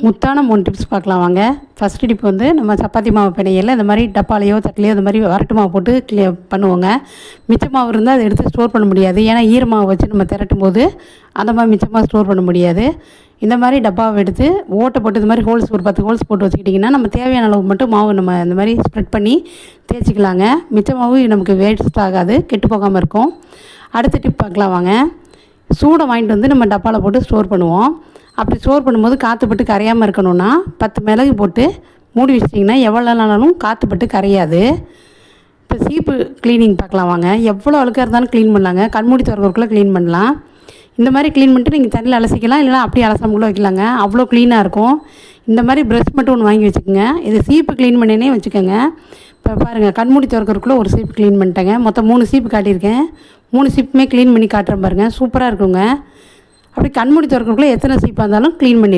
முத்தான 3 டிப்ஸ் பார்க்கலாம் வாங்க. ஃபஸ்ட்டு டிப் வந்து நம்ம சப்பாத்தி மாவு பிணையல இந்த மாதிரி டப்பாலையோ தட்டிலையோ இந்த மாதிரி வரட்டு மாவு போட்டு பண்ணுவோங்க. மிச்ச மாவு இருந்தால் அதை எடுத்து ஸ்டோர் பண்ண முடியாது. ஏன்னா ஈரமாவு வச்சு நம்ம திரட்டும் போது அந்த மாதிரி மிச்சமாக ஸ்டோர் பண்ண முடியாது. இந்த மாதிரி டப்பாவை எடுத்து ஓட்டை போட்டு இந்த மாதிரி ஹோல்ஸ் ஒரு 10 ஹோல்ஸ் போட்டு வச்சுக்கிட்டிங்கன்னா நம்ம தேவையான அளவு மட்டும் மாவு நம்ம இந்த மாதிரி ஸ்ப்ரெட் பண்ணி தேய்ச்சிக்கலாங்க. மிச்ச மாவு நமக்கு வேஸ்ட் ஆகாது, கெட்டு போகாமல் இருக்கும். அடுத்த டிப் பார்க்கலாம் வாங்க. சூடை வாங்கிட்டு வந்து நம்ம டப்பாவில் போட்டு ஸ்டோர் பண்ணுவோம். அப்படி ஸ்டோர் பண்ணும்போது காற்றுப்பட்டு கரையாமல் இருக்கணும்னா 10 மிளகு போட்டு மூடி வச்சிட்டிங்கன்னா எவ்வளோ நாளாலும் காற்றுப்பட்டு கரையாது. இப்போ சீப்பு க்ளீனிங் பார்க்கலாம் வாங்க. எவ்வளோ அழுக்காக இருந்தாலும் க்ளீன் பண்ணலாங்க. கண்மூடி திறக்கிறதுக்குள்ளே க்ளீன் பண்ணலாம். இந்த மாதிரி க்ளீன் பண்ணிட்டு நீங்கள் தண்ணியில் அலசிக்கலாம், இல்லைனா அப்படியே அலசாமல் கூட வைக்கலாங்க. அவ்வளோ க்ளீனாக இருக்கும். இந்த மாதிரி ப்ரஷ் மட்டும் ஒன்று வாங்கி வச்சுக்கோங்க. இது சீப்பு க்ளீன் பண்ணினே வச்சுக்கோங்க. இப்போ பாருங்கள், கண்மூடி திறக்கிறதுக்குள்ளே ஒரு சீப்பு க்ளீன் பண்ணிட்டேங்க. மொத்தம் 3 சீப்பு காட்டியிருக்கேன். 3 சீப்புமே க்ளீன் பண்ணி காட்டுறேன் பாருங்கள். சூப்பராக இருக்குங்க. அப்படி கண்மூடி திறக்கிறதுக்குள்ளே எத்தனை சீப்பாக இருந்தாலும் க்ளீன் பண்ணிடுது.